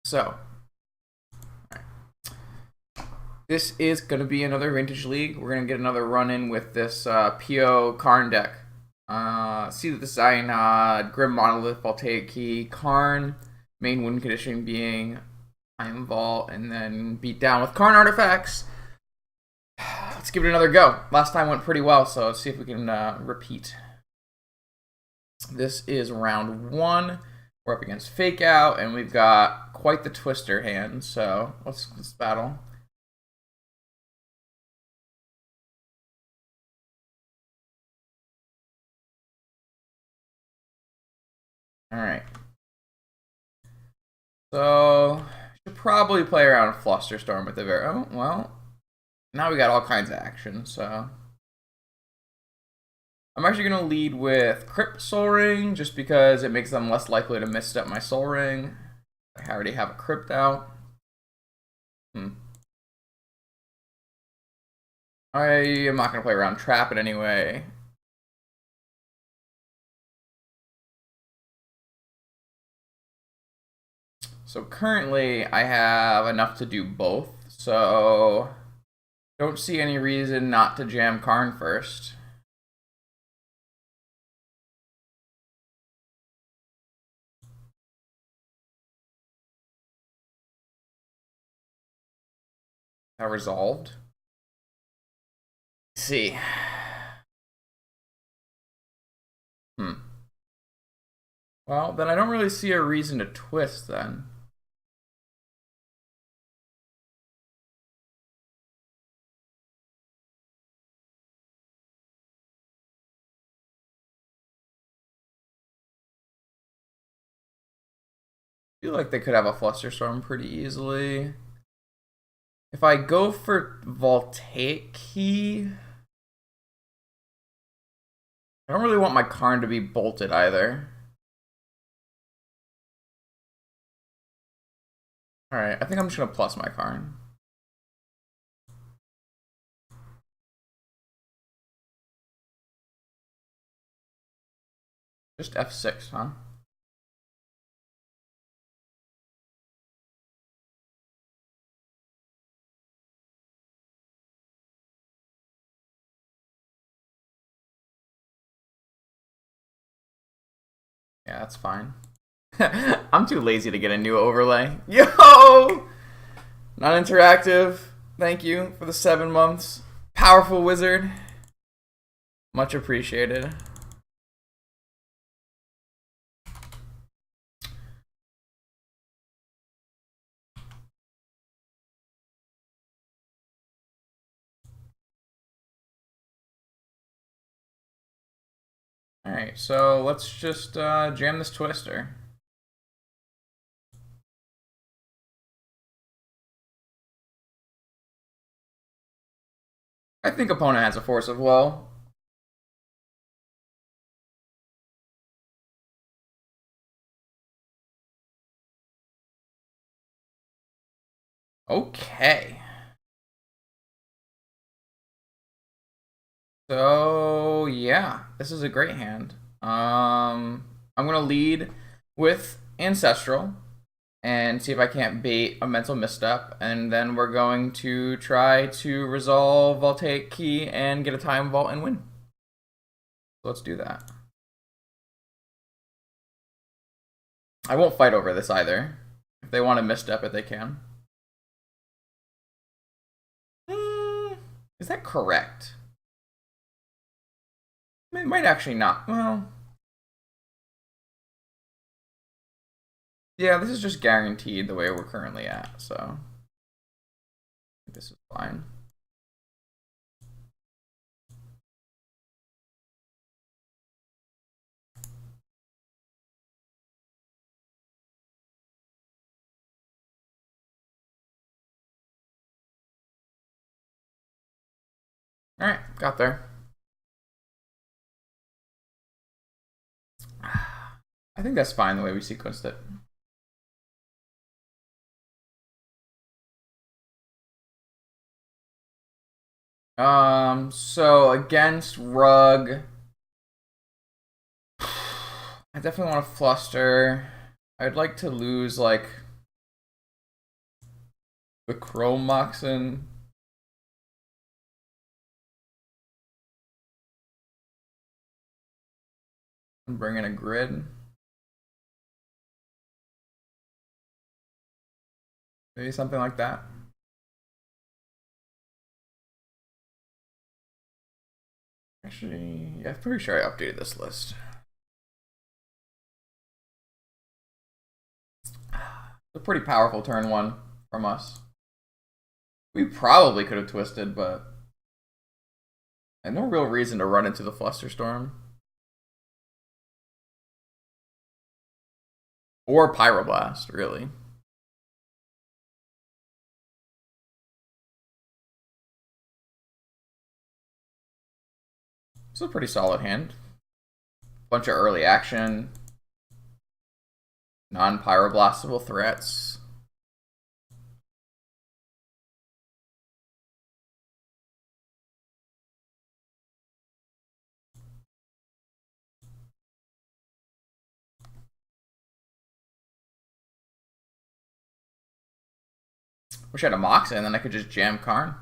So, this is going to be another Vintage League. We're going to get another run-in with this PO Karn deck. See the design, Grim Monolith, Voltaic Key, Karn, main win condition being Time Vault, and then beat down with Karn artifacts. Let's give it another go. Last time went pretty well, so let's see if we can repeat. This is round 1. We're up against Fake Out, and we've got quite the twister hand, so let's battle. Alright. So, should probably play around Flusterstorm with the very... Oh, well, now we got all kinds of action, so... I'm actually going to lead with Crypt Soul Ring, just because it makes them less likely to misstep my Soul Ring. I already have a Crypt out. I am not going to play around Trap it anyway. So currently, I have enough to do both, so don't see any reason not to jam Karn first. That resolved. Let's see. Well, then I don't really see a reason to twist then. I feel like they could have a Flusterstorm pretty easily. If I go for Voltaic Key, I don't really want my Karn to be bolted either. Alright, I think I'm just going to plus my Karn. Just F6, huh? Yeah, that's fine. I'm too lazy to get a new overlay. Yo! Non-interactive. Thank you for the 7 months. Powerful wizard. Much appreciated. Alright, so let's just jam this twister. I think opponent has a Force of Will. Okay. So, yeah, this is a great hand. I'm going to lead with Ancestral and see if I can't bait a mental misstep, and then we're going to try to resolve Voltaic Key and get a Time Vault and win. So let's do that. I won't fight over this either. If they want to misstep it, they can. Is that correct? It might actually not. Well, yeah, this is just guaranteed the way we're currently at, so this is fine. Alright, got there. I think that's fine the way we sequenced it. So against Rug, I definitely want to Fluster. I'd like to lose, like, The Chrome Moxen. I'm bringing a grid. Maybe something like that. Actually, yeah, I'm pretty sure I updated this list. It's a pretty powerful turn one from us. We probably could have twisted, but I had no real reason to run into the Flusterstorm. Or Pyroblast, really. It's a pretty solid hand. Bunch of early action. Non-pyroblastable threats. Wish I had a Moxa and then I could just jam Karn.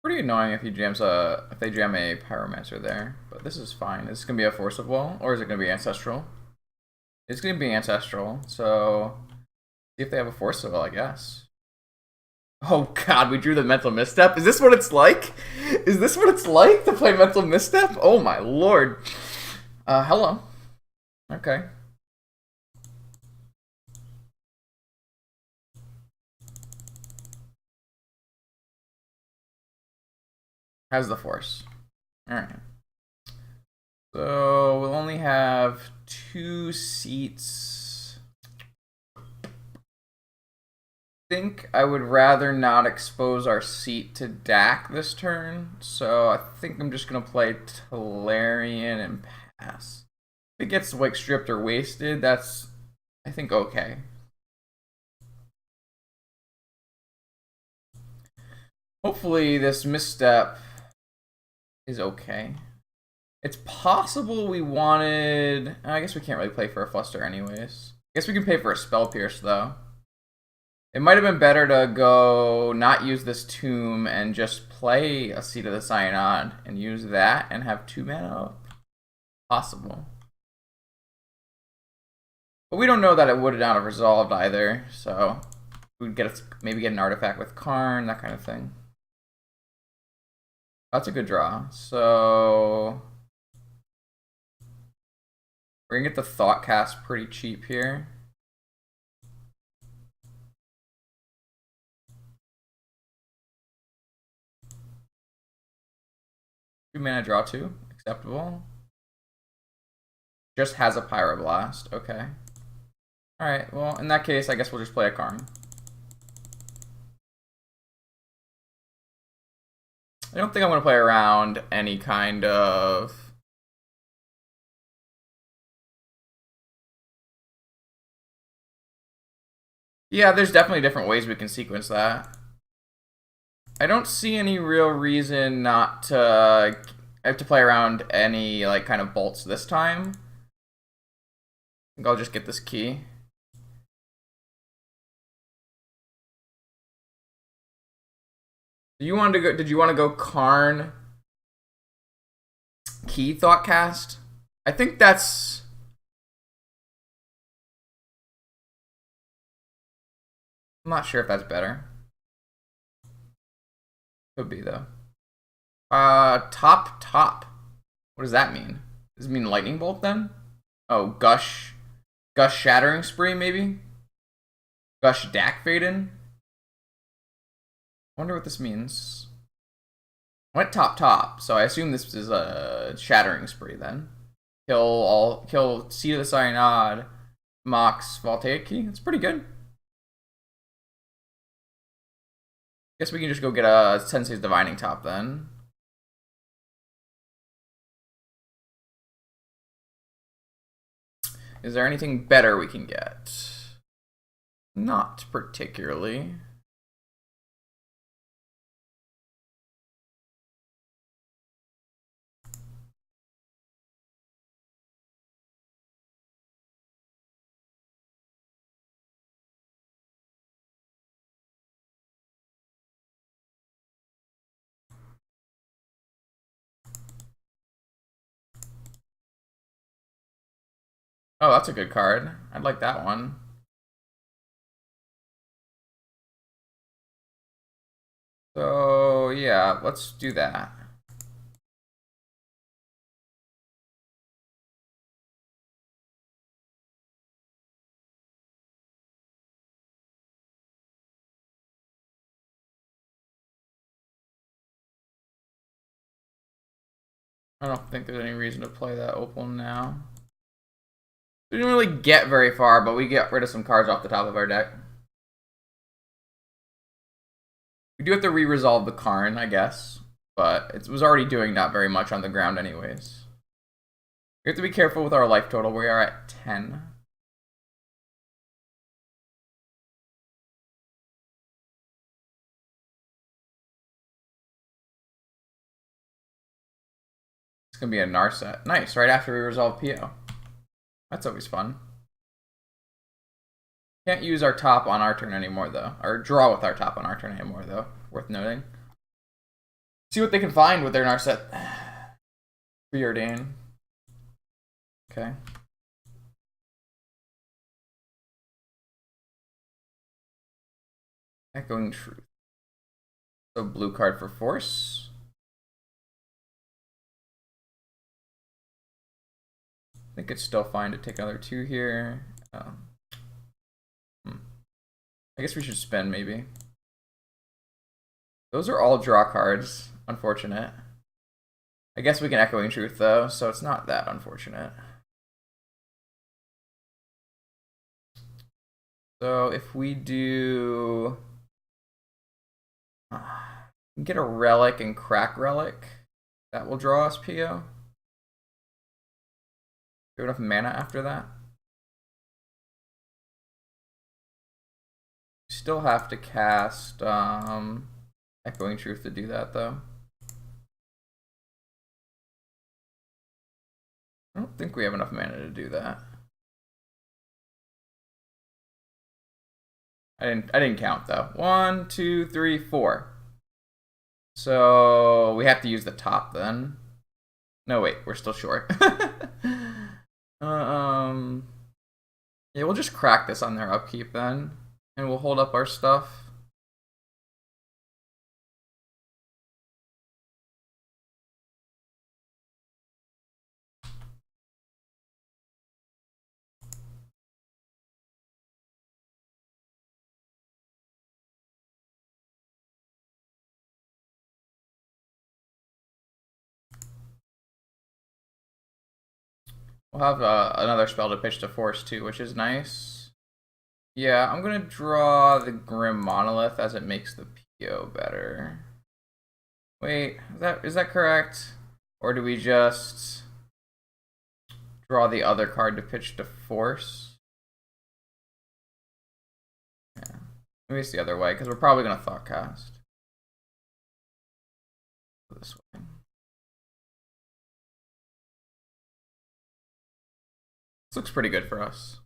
Pretty annoying if he jams if they jam a Pyromancer there, but this is fine. Is this gonna be a Force of Will or is it gonna be Ancestral? It's gonna be Ancestral, so see if they have a Force of Will, I guess. Oh god, we drew the Mental Misstep. Is this what it's like? Is this what it's like to play Mental Misstep? Oh my lord. Hello. Okay. Has the Force. Alright. So we'll only have 2 seats. I think I would rather not expose our seat to Dak this turn, so I think I'm just gonna play Tolarian and pass. If it gets like stripped or wasted, that's I think okay. Hopefully this misstep is okay. It's possible we wanted... I guess we can't really play for a Fluster anyways. I guess we can pay for a Spell Pierce, though. It might have been better to go not use this Tomb and just play a Seat of the Cyanod and use that and have 2 mana up. Possible. But we don't know that it would not have resolved either, so we'd maybe get an artifact with Karn, that kind of thing. That's a good draw. So we're gonna get the Thoughtcast pretty cheap here. Two mana draw 2, acceptable. Just has a Pyroblast, okay. Alright, well in that case I guess we'll just play a Karn. I don't think I'm gonna play around any kind of... Yeah, there's definitely different ways we can sequence that. I don't see any real reason not to have to play around any like kind of bolts this time. I think I'll just get this key. Did you want to go Karn key Thoughtcast? I think that's... I'm not sure if that's better. Could be though. Top. What does that mean? Does it mean Lightning Bolt then? Oh, Gush Shattering Spree maybe? Gush Dak Faden? I wonder what this means. I went top, so I assume this is a Shattering Spree then. Kill Seat of the Cyanod, Mox, Voltaic Key. That's pretty good. Guess we can just go get a Sensei's Divining Top then. Is there anything better we can get? Not particularly. Oh, that's a good card. I'd like that one. So, yeah, let's do that. I don't think there's any reason to play that opal now. We didn't really get very far, but we get rid of some cards off the top of our deck. We do have to re-resolve the Karn, I guess, but it was already doing not very much on the ground anyways. We have to be careful with our life total. We are at 10. It's going to be a Narset. Nice, right after we resolve PO. That's always fun. Can't use our top on our turn anymore, though. Or draw with our top on our turn anymore, though. Worth noting. See what they can find with their Narset. Preordain. Okay. Echoing Truth. So blue card for Force. I think it's still fine to take another 2 here. I guess we should spend, maybe. Those are all draw cards. Unfortunate. I guess we can Echoing Truth, though, so it's not that unfortunate. So if we do... get a Relic and Crack Relic, that will draw us PO. Do we have enough mana after that? Still have to cast Echoing Truth to do that, though. I don't think we have enough mana to do that. I didn't count though. 1, 2, 3, 4. So we have to use the top then. No, wait, we're still short. Yeah, we'll just crack this on their upkeep then, and we'll hold up our stuff. We'll have another spell to pitch to Force too, which is nice. Yeah, I'm gonna draw the Grim Monolith as it makes the PO better. Wait, is that correct? Or do we just draw the other card to pitch to Force? Yeah, maybe it's the other way, because we're probably gonna Thoughtcast. This way. This looks pretty good for us.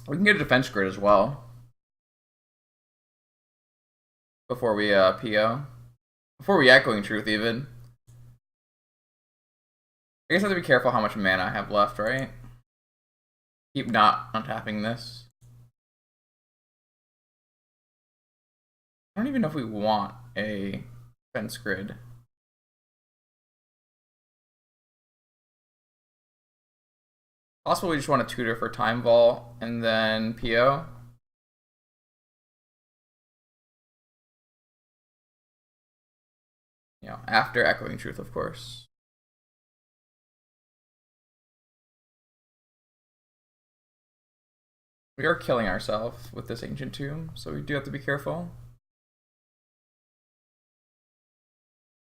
We can get a defense grid as well. Before we PO. Before we Echoing Truth even. I guess I have to be careful how much mana I have left, right? Keep not untapping this. I don't even know if we want a defense grid. Possibly we just want to tutor for Time Vault and then PO. You know, after Echoing Truth, of course. We are killing ourselves with this Ancient Tomb, so we do have to be careful.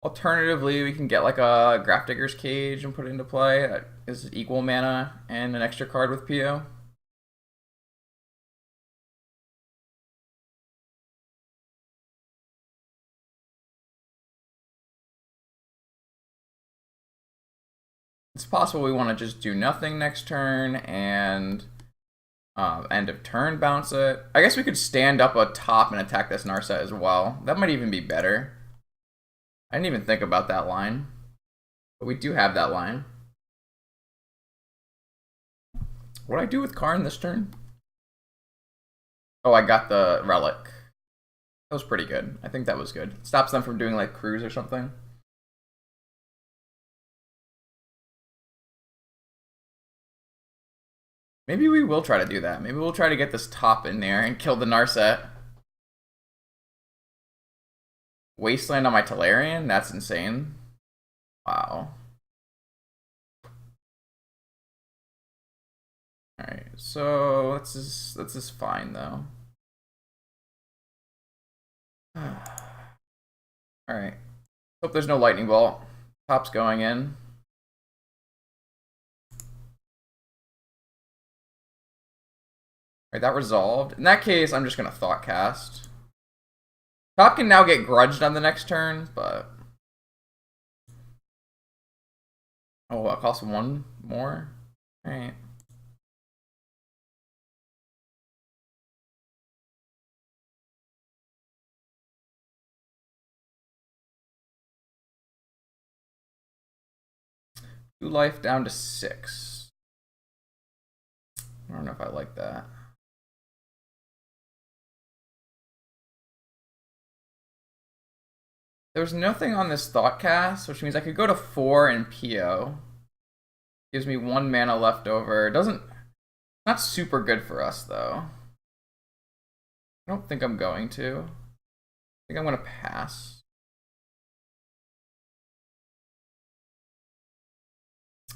Alternatively, we can get like a Grafdigger's Cage and put it into play. That is equal mana and an extra card with PO. It's possible we want to just do nothing next turn and end of turn bounce it. I guess we could stand up a top and attack this Narset as well. That might even be better. I didn't even think about that line. But we do have that line. What did I do with Karn this turn? Oh, I got the relic. That was pretty good. I think that was good. Stops them from doing like cruise or something. Maybe we will try to do that. Maybe we'll try to get this top in there and kill the Narset. Wasteland on my Talarian? That's insane. Wow. Alright, so that's just fine though. Alright. Hope there's no lightning bolt. Top's going in. Alright, that resolved. In that case, I'm just gonna Thought Cast. Top can now get grudged on the next turn, but... Oh, it costs one more? Alright. Two life down to 6. I don't know if I like that. There's nothing on this Thought Cast, which means I could go to 4 and PO. Gives me 1 mana left over. Not super good for us though. I don't think I'm going to. I think I'm gonna pass.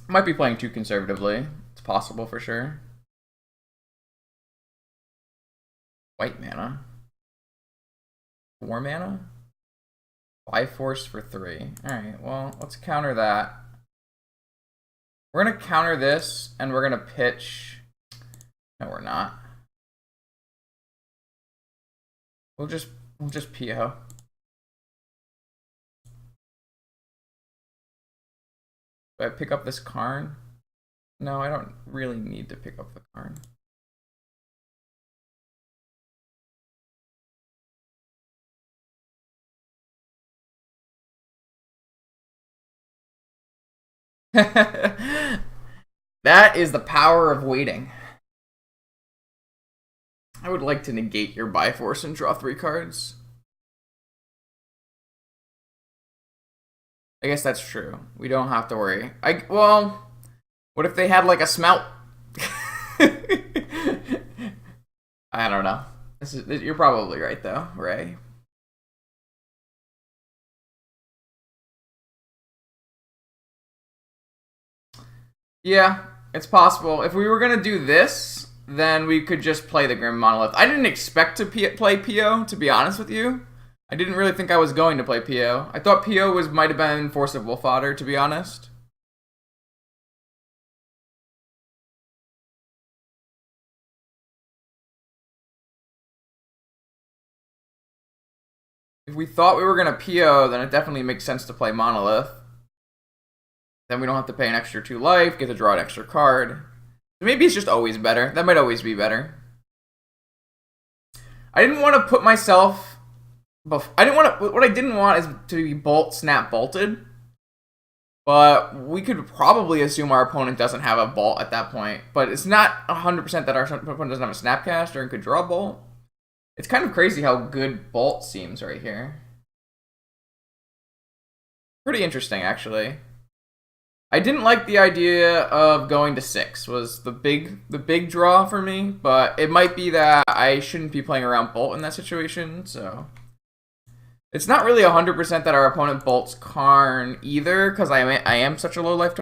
Might be playing too conservatively. It's possible for sure. White mana. 4 mana? 5 force for 3. Alright, well, let's counter that. We're gonna counter this, and we're gonna pitch... No, we're not. We'll just PO. Do I pick up this Karn? No, I don't really need to pick up the Karn. That is the power of waiting. I would like to negate your Bifrost and draw 3 cards. I guess that's true. We don't have to worry. Well, what if they had like a smelt? I don't know. You're probably right though, Ray. Yeah, it's possible. If we were gonna do this, then we could just play the Grim Monolith. I didn't expect to play PO, to be honest with you. I didn't really think I was going to play PO. I thought PO might have been Force of Wolf Otter, to be honest. If we thought we were going to PO, then it definitely makes sense to play Monolith. Then we don't have to pay an extra 2 life, get to draw an extra card. Maybe it's just always better. That might always be better. I didn't want to put myself... What I didn't want is to be bolt, snap, bolted. But we could probably assume our opponent doesn't have a bolt at that point. But it's not 100% that our opponent doesn't have a snapcaster and could draw a bolt. It's kind of crazy how good bolt seems right here. Pretty interesting, actually. I didn't like the idea of going to 6 was the big draw for me, but it might be that I shouldn't be playing around bolt in that situation, so it's not really 100% that our opponent bolts Karn either, because I am such a low life